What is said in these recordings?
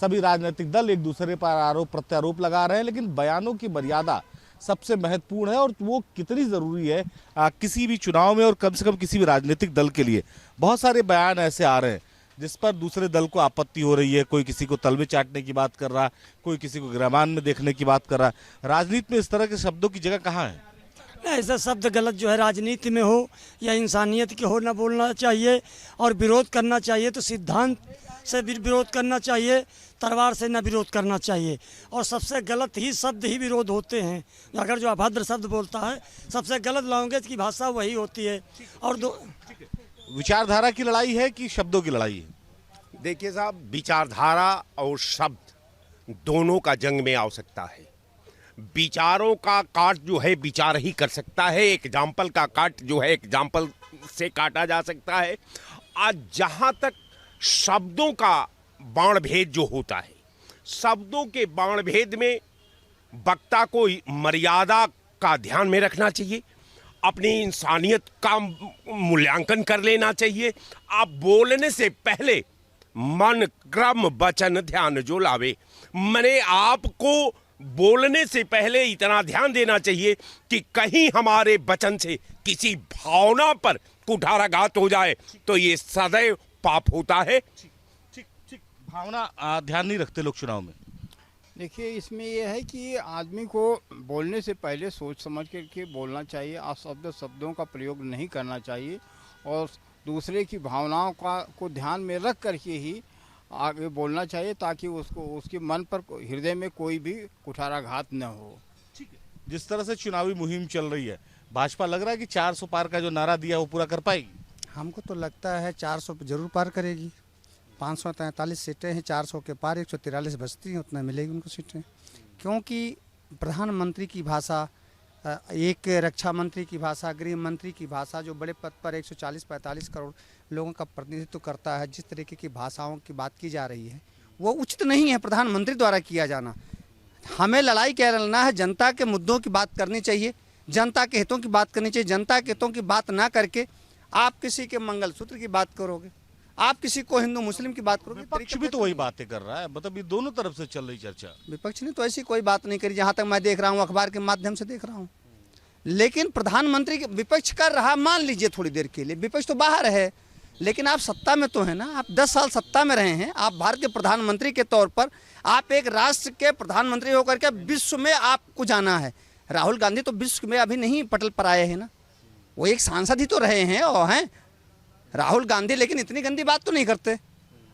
सभी राजनीतिक दल एक दूसरे पर आरोप प्रत्यारोप लगा रहे हैं, लेकिन बयानों की मर्यादा सबसे महत्वपूर्ण है और वो कितनी ज़रूरी है किसी भी चुनाव में और कम से कम किसी भी राजनीतिक दल के लिए। बहुत सारे बयान ऐसे आ रहे हैं जिस पर दूसरे दल को आपत्ति हो रही है, कोई किसी को तलवे चाटने की बात कर रहा, कोई किसी को गिरहमान में देखने की बात कर रहा। राजनीति में इस तरह के शब्दों की जगह कहाँ है? ऐसा शब्द गलत जो है राजनीति में हो या इंसानियत की हो ना बोलना चाहिए, और विरोध करना चाहिए तो सिद्धांत से विरोध करना चाहिए, तलवार से ना विरोध करना चाहिए। और सबसे गलत ही शब्द ही विरोध होते हैं। अगर जो अभद्र शब्द बोलता है, सबसे गलत लैंग्वेज की भाषा वही होती है। और विचारधारा की लड़ाई है कि शब्दों की लड़ाई है? देखिए साहब, विचारधारा और शब्द दोनों का जंग में आवश्यकता है। विचारों का काट जो है विचार ही कर सकता है, एग्जाम्पल का काट जो है एग्जाम्पल से काटा जा सकता है। आज जहां तक शब्दों का बाण भेद जो होता है, शब्दों के बाण भेद में वक्ता को मर्यादा का ध्यान में रखना चाहिए, अपनी इंसानियत का मूल्यांकन कर लेना चाहिए। आप बोलने से पहले मन क्रम वचन ध्यान जो लावे, मैंने आपको बोलने से पहले इतना ध्यान देना चाहिए कि कहीं हमारे वचन से किसी भावना पर कुठाराघात हो जाए तो ये सदैव पाप होता है। भावना ध्यान नहीं रखते लोग चुनाव में। देखिए, इसमें यह है कि आदमी को बोलने से पहले सोच समझ करके बोलना चाहिए। शब्दों का प्रयोग नहीं करना चाहिए और दूसरे की भावनाओं को ध्यान में रख करके ही आगे बोलना चाहिए, ताकि उसको उसके मन पर हृदय में कोई भी कुठाराघात न हो। ठीक है, जिस तरह से चुनावी मुहिम चल रही है, भाजपा लग रहा है कि 400 पार का जो नारा दिया वो पूरा कर पाएगी? हमको तो लगता है 400 जरूर पार करेगी। 543 सीटें हैं, 400 के पार 143 बचती हैं, उतना मिलेगी उनको सीटें। क्योंकि प्रधानमंत्री की भाषा, एक रक्षा मंत्री की भाषा, गृह मंत्री की भाषा, जो बड़े पद पर 140-45 करोड़ लोगों का प्रतिनिधित्व करता है, जिस तरीके की भाषाओं की बात की जा रही है वो उचित नहीं है प्रधानमंत्री द्वारा किया जाना। हमें लड़ाई क्या लड़ना है, जनता के मुद्दों की बात करनी चाहिए, जनता के हितों की बात करनी चाहिए। जनता के हितों की बात ना करके आप किसी के मंगलसूत्र की बात करोगे, आप किसी को हिंदू मुस्लिम की बात करोगे। विपक्ष भी तो वही बातें कर रहा है, मतलब ये दोनों तरफ से चल रही चर्चा। विपक्ष ने तो ऐसी कोई बात नहीं करी, जहां तक मैं देख रहा हूं, अखबार के माध्यम से देख रहा हूं। लेकिन प्रधानमंत्री विपक्ष कर रहा, मान लीजिए थोड़ी देर के लिए, विपक्ष तो बाहर है, लेकिन आप सत्ता में तो है ना। आप 10 साल सत्ता में रहे हैं, आप भारत के प्रधानमंत्री के तौर पर, आप एक राष्ट्र के प्रधानमंत्री होकर के विश्व में आपको जाना है। राहुल गांधी तो विश्व में अभी नहीं पटल पर आए हैं ना, वो एक सांसद ही तो रहे हैं और हैं राहुल गांधी। लेकिन इतनी गंदी बात तो नहीं करते,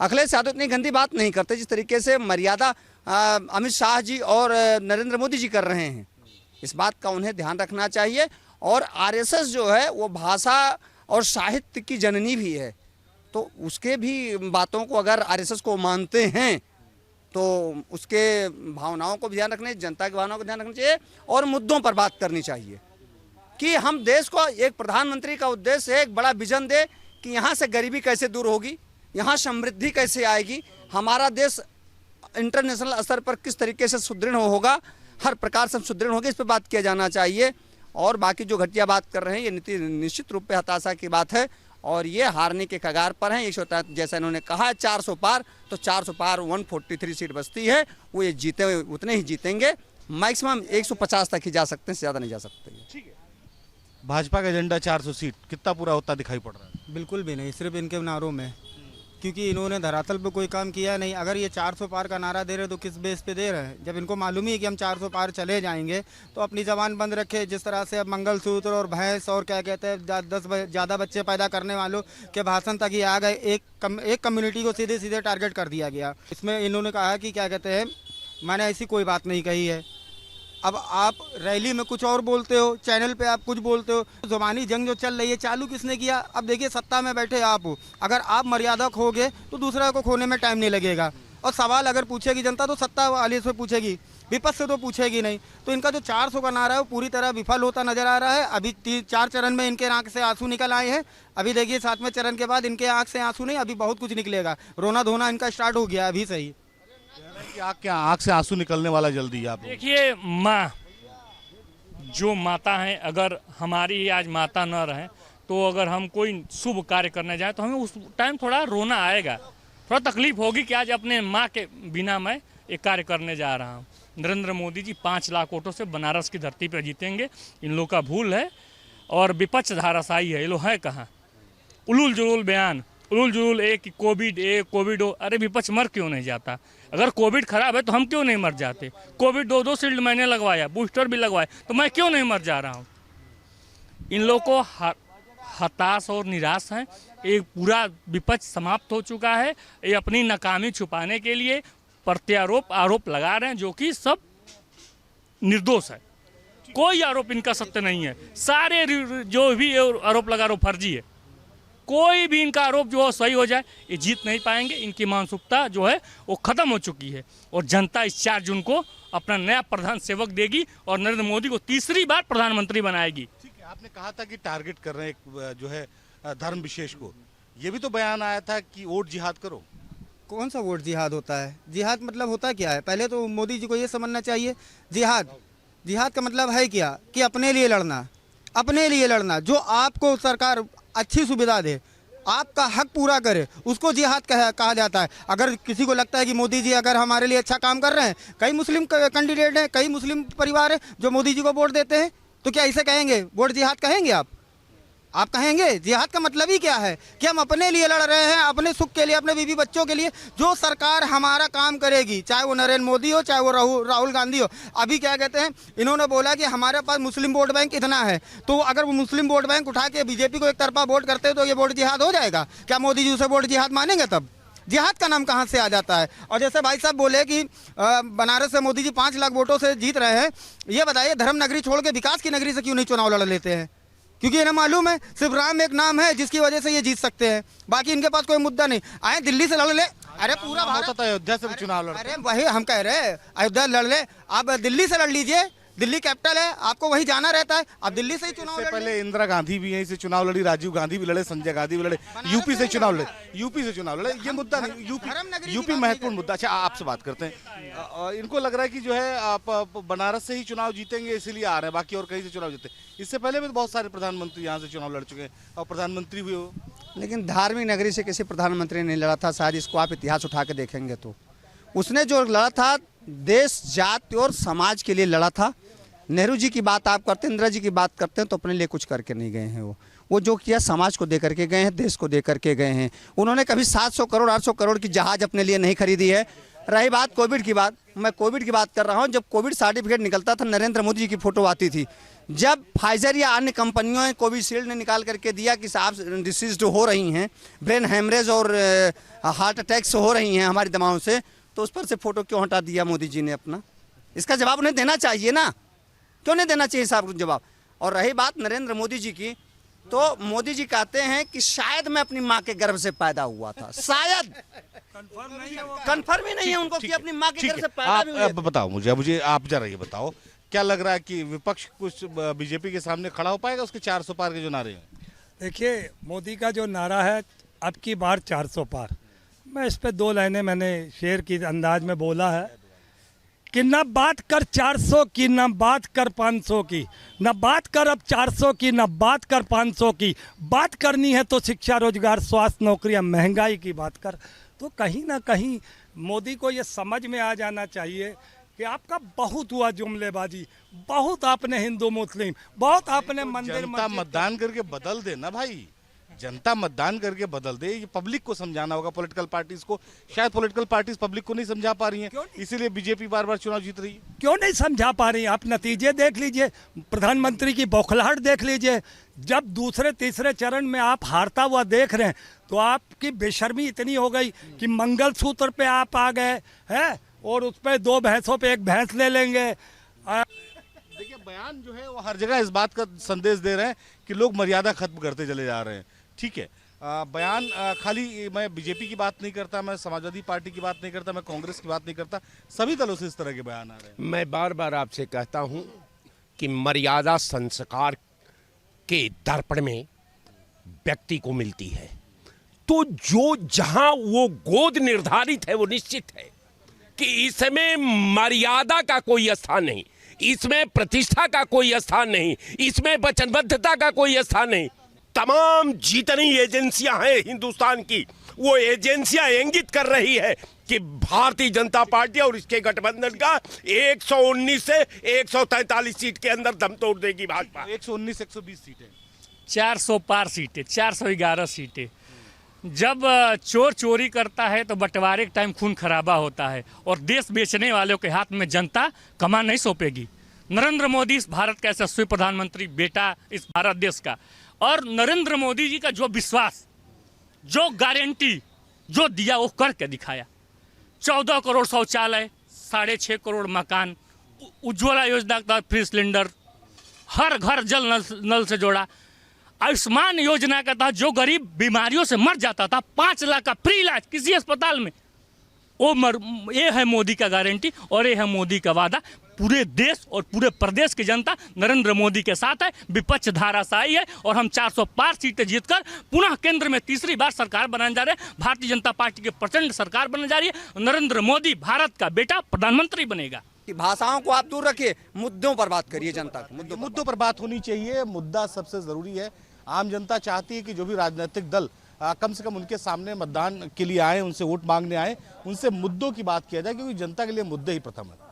अखिलेश यादव इतनी गंदी बात नहीं करते जिस तरीके से मर्यादा अमित शाह जी और नरेंद्र मोदी जी कर रहे हैं। इस बात का उन्हें ध्यान रखना चाहिए। और आरएसएस जो है वो भाषा और साहित्य की जननी भी है, तो उसके भी बातों को अगर आरएसएस को मानते हैं तो उसके भावनाओं को भी ध्यान रखना चाहिए, जनता की भावनाओं को ध्यान रखना चाहिए और मुद्दों पर बात करनी चाहिए कि हम देश को, एक प्रधानमंत्री का उद्देश्य है एक बड़ा विजन दे कि यहाँ से गरीबी कैसे दूर होगी, यहाँ समृद्धि कैसे आएगी, हमारा देश इंटरनेशनल स्तर पर किस तरीके से सुदृढ़ होगा, हर प्रकार से सुदृढ़ होगा, इस पर बात किया जाना चाहिए। और बाकी जो घटिया बात कर रहे हैं ये निश्चित रूप पे हताशा की बात है और ये हारने के कगार पर हैं। 100, जैसा इन्होंने कहा 400 पार, तो 400 पार 143 सीट बचती है, वो ये जीते उतने ही जीतेंगे। मैक्सिमम 150 तक ही जा सकते हैं, ज़्यादा नहीं जा सकते। ठीक है, भाजपा का एजेंडा 400 सीट कितना पूरा होता दिखाई पड़ रहा है? बिल्कुल भी नहीं, सिर्फ इनके नारों में, क्योंकि इन्होंने धरातल पे कोई काम किया नहीं। अगर ये 400 पार का नारा दे रहे तो किस बेस पे दे रहे हैं? जब इनको मालूम ही है कि हम 400 पार चले जाएंगे तो अपनी ज़बान बंद रखे। जिस तरह से अब मंगलसूत्र और भैंस और क्या कहते हैं 10 ज़्यादा बच्चे पैदा करने वालों के भाषण तक ही आ गए, एक कम्युनिटी को सीधे सीधे टारगेट कर दिया गया। इसमें इन्होंने कहा कि क्या कहते हैं, मैंने ऐसी कोई बात नहीं कही है। अब आप रैली में कुछ और बोलते हो, चैनल पे आप कुछ बोलते हो। ज़ुबानी जंग जो चल रही है चालू किसने किया? अब देखिए, सत्ता में बैठे आप हो, अगर आप मर्यादा खोगे तो दूसरा को खोने में टाइम नहीं लगेगा। और सवाल अगर पूछेगी जनता तो सत्ता वाले से पूछेगी, विपक्ष से तो पूछेगी नहीं। तो इनका जो 400 का नारा है वो पूरी तरह विफल होता नजर आ रहा है। अभी 4 चरण में इनके आँख से आंसू निकल आए हैं। अभी देखिए 7वें चरण के बाद इनके आँख से आंसू नहीं, अभी बहुत कुछ निकलेगा। रोना धोना इनका स्टार्ट हो गया अभी से ही। आँख से आंसू निकलने वाला जल्दी। आप देखिए, माँ जो माता हैं, अगर हमारी आज माता न रहे तो अगर हम कोई शुभ कार्य करने जाए तो हमें उस टाइम थोड़ा रोना आएगा। थोड़ा तकलीफ होगी कि आज अपने माँ के बिना मैं एक कार्य करने जा रहा हूँ। नरेंद्र मोदी जी 5 लाख वोटों से बनारस की धरती पर जीतेंगे, इन लोगों का भूल है। और विपक्ष धाराशाही है, ये लोग है कहाँ? उलूल जुलूल बयान, उलूल जुलूल एक कोविड हो। अरे विपक्ष मर क्यों नहीं जाता? अगर कोविड खराब है तो हम क्यों नहीं मर जाते? कोविड 2 शील्ड मैंने लगवाया, बूस्टर भी लगवाया, तो मैं क्यों नहीं मर जा रहा हूँ? इन लोगों को हताश और निराश हैं। एक पूरा विपक्ष समाप्त हो चुका है। ये अपनी नाकामी छुपाने के लिए प्रत्यारोप आरोप लगा रहे हैं, जो कि सब निर्दोष है। कोई आरोप इनका सत्य नहीं है। सारे जो भी आरोप लगा रहे हो फर्जी है। कोई भी इनका आरोप जो सही हो जाए, ये जीत नहीं पाएंगे। इनकी मानसिकता जो है वो खत्म हो चुकी है और जनता इस 4 जून को अपना नया प्रधान सेवक देगी और नरेंद्र मोदी को तीसरी बार प्रधानमंत्री बनाएगी। ठीक है, आपने कहा था कि टारगेट कर रहे हैं जो है धर्म विशेष को। ये भी तो बयान आया था कि वोट जिहाद करो। कौन सा वोट जिहाद होता है? जिहाद मतलब होता क्या है? पहले तो मोदी जी को ये समझना चाहिए, जिहाद का मतलब है क्या? कि अपने लिए लड़ना, अपने लिए लड़ना। जो आपको सरकार अच्छी सुविधा दे, आपका हक पूरा करे, उसको जिहाद कहा जाता है। अगर किसी को लगता है कि मोदी जी अगर हमारे लिए अच्छा काम कर रहे हैं, कई मुस्लिम कैंडिडेट हैं, कई मुस्लिम परिवार हैं जो मोदी जी को वोट देते हैं, तो क्या ऐसे कहेंगे? वोट जिहाद कहेंगे आप कहेंगे? जिहाद का मतलब ही क्या है? कि हम अपने लिए लड़ रहे हैं, अपने सुख के लिए, अपने बीवी बच्चों के लिए। जो सरकार हमारा काम करेगी, चाहे वो नरेंद्र मोदी हो, चाहे वो राहुल गांधी हो। अभी क्या कहते हैं, इन्होंने बोला कि हमारे पास मुस्लिम वोट बैंक इतना है, तो अगर वो मुस्लिम वोट बैंक उठा के बीजेपी को एक तरफा वोट करते तो ये वोट जिहाद हो जाएगा क्या? मोदी जी उसे वोट जिहाद मानेंगे? तब जिहाद का नाम कहाँ से आ जाता है? और जैसे भाई साहब बोले कि बनारस से मोदी जी 5 लाख वोटों से जीत रहे हैं, ये बताइए धर्म नगरी छोड़ के विकास की नगरी से क्यों नहीं चुनाव लड़ लेते हैं? क्योंकि इन्हें मालूम है सिर्फ राम एक नाम है जिसकी वजह से ये जीत सकते हैं, बाकी इनके पास कोई मुद्दा नहीं। आए दिल्ली से लड़ ले, अरे पूरा भारत, अयोध्या से चुनाव लड़। अरे वही हम कह रहे हैं, अयोध्या लड़ ले, आप दिल्ली से लड़ लीजिए, दिल्ली कैपिटल है, आपको वही जाना रहता है, आप दिल्ली से ही चुनाव लड़। पहले इंदिरा गांधी भी यहीं से चुनाव लड़ी, राजीव गांधी भी लड़े, संजय गांधी भी लड़े, यूपी से चुनाव लड़े। ये मुद्दा नहीं, यूपी महत्वपूर्ण मुद्दा। अच्छा, आपसे बात करते हैं। इनको लग रहा है कि जो है आप बनारस से ही चुनाव जीतेंगे, इसीलिए आ रहे हैं, बाकी और कहीं से चुनाव जीते। इससे पहले भी बहुत सारे प्रधानमंत्री यहाँ से चुनाव लड़ चुके हैं और प्रधानमंत्री हुए हो। लेकिन धार्मिक नगरी से किसी प्रधानमंत्री ने लड़ा था? शायद इसको आप इतिहास उठा के देखेंगे तो उसने जो लड़ा था देश, जाति और समाज के लिए लड़ा था। नेहरू जी की बात आप करते हैं, इंदिरा जी की बात करते हैं, तो अपने लिए कुछ करके नहीं गए हैं। वो जो किया समाज को दे करके गए हैं, देश को दे करके गए हैं। उन्होंने कभी 700 करोड़ 800 करोड़ की जहाज अपने लिए नहीं खरीदी है। रही बात कोविड की बात, मैं कोविड की बात कर रहा हूँ। जब कोविड सर्टिफिकेट निकलता था, नरेंद्र मोदी जी की फोटो आती थी। जब फाइजर या अन्य कंपनियों ने कोविशील्ड ने निकाल करके दिया कि साहब डिसीज हो रही हैं, ब्रेन हेमरेज और हार्ट अटैक्स हो रही हैं हमारी दवाओं से, तो उस पर से फोटो क्यों हटा दिया मोदी जी ने अपना? इसका जवाब उन्हें देना चाहिए ना, क्यों नहीं देना चाहिए साहब जवाब? और रही बात नरेंद्र मोदी जी की, तो मोदी जी कहते हैं कि शायद मैं अपनी माँ के गर्भ से पैदा हुआ था। शायद कंफर्म ही नहीं है उनको कि अपनी माँ के गर्भ से पैदा भी हुए। बताओ मुझे आप जरा ये बताओ, क्या लग रहा है कि विपक्ष कुछ बीजेपी के सामने खड़ा हो पाएगा? उसके 400 पार के जो नारे हैं। देखिए, मोदी का जो नारा है अब की बार 400 पार, मैं इस पे 2 लाइनें मैंने शेर की अंदाज में बोला है कि न बात कर 400 की, न बात कर 500 की, न बात कर अब 400 की, न बात कर 500 की। बात करनी है तो शिक्षा, रोजगार, स्वास्थ्य, नौकरियां, महंगाई की बात कर। तो कहीं ना कहीं मोदी को ये समझ में आ जाना चाहिए कि आपका बहुत हुआ जुमलेबाजी, बहुत आपने हिंदू मुस्लिम, बहुत आपने मंदिर जनता मतदान करके बदल दे ना भाई, जनता मतदान करके बदल दे। ये पब्लिक को समझाना होगा, पॉलिटिकल पार्टीज को। शायद पॉलिटिकल पार्टीज पब्लिक को नहीं समझा पा रही हैं, इसीलिए बीजेपी बार बार चुनाव जीत रही है। क्यों नहीं समझा पा रही? आप नतीजे देख लीजिए, प्रधानमंत्री की बौखलाहट देख लीजिए। जब दूसरे तीसरे चरण में आप हारता हुआ देख रहे हैं, तो आपकी बेशर्मी इतनी हो गई कि मंगलसूत्र पे आप आ गए हैं और उस पर 2 भैंसों पे 1 भैंस ले लेंगे। देखिए, बयान जो है वो हर जगह इस बात का संदेश दे रहे हैं कि लोग मर्यादा खत्म करते चले जा रहे हैं। ठीक है, बयान खाली मैं बीजेपी की बात नहीं करता, मैं समाजवादी पार्टी की बात नहीं करता, मैं कांग्रेस की बात नहीं करता, सभी दलों से इस तरह के बयान आ रहे हैं। मैं बार बार आपसे कहता हूं कि मर्यादा संस्कार के दर्पण में व्यक्ति को मिलती है, तो जो जहां वो गोद निर्धारित है वो निश्चित है कि इसमें मर्यादा का कोई स्थान नहीं, इसमें प्रतिष्ठा का कोई स्थान नहीं, इसमें वचनबद्धता का कोई स्थान नहीं। तमाम जितनी एजेंसियां हैं हिंदुस्तान की, वो एजेंसियां इंगित कर रही है कि भारतीय जनता पार्टी और इसके गठबंधन का 119 से 143 सीट के अंदर दम तोड़ देगी भाजपा। 119 120 सीटें, 400 पार सीटें, 411 सीटें। जब चोर चोरी करता है तो बंटवारे के टाइम खून खराबा होता है, और देश बेचने वालों के हाथ में जनता कमान नहीं सौंपेगी। नरेंद्र मोदी इस भारत का यशस्वी प्रधानमंत्री, बेटा इस भारत देश का, और नरेंद्र मोदी जी का जो विश्वास, जो गारंटी जो दिया वो करके दिखाया। 14 करोड़ शौचालय, 6.5 करोड़ मकान, उज्ज्वला योजना का फ्री सिलेंडर, हर घर जल नल से जोड़ा, आयुष्मान योजना का तहत जो गरीब बीमारियों से मर जाता था 5 लाख का फ्री इलाज किसी अस्पताल में, ये है मोदी का गारंटी और ये है मोदी का वादा। पूरे देश और पूरे प्रदेश की जनता नरेंद्र मोदी के साथ है। विपक्ष धाराशायी है और हम 400 पार सीटें जीतकर पुनः केंद्र में तीसरी बार सरकार बनाने जा रहे हैं। भारतीय जनता पार्टी की प्रचंड सरकार बनने जा रही है। नरेंद्र मोदी भारत का बेटा प्रधानमंत्री बनेगा। कि भाषाओं को आप दूर रखिए, मुद्दों पर बात करिए। जनता के मुद्दों पर बात होनी चाहिए। मुद्दा सबसे जरूरी है। आम जनता चाहती है कि जो भी राजनीतिक दल कम से कम उनके सामने मतदान के लिए आए, उनसे वोट मांगने आए, उनसे मुद्दों की बात किया जाए, क्योंकि जनता के लिए मुद्दे ही प्रथम है।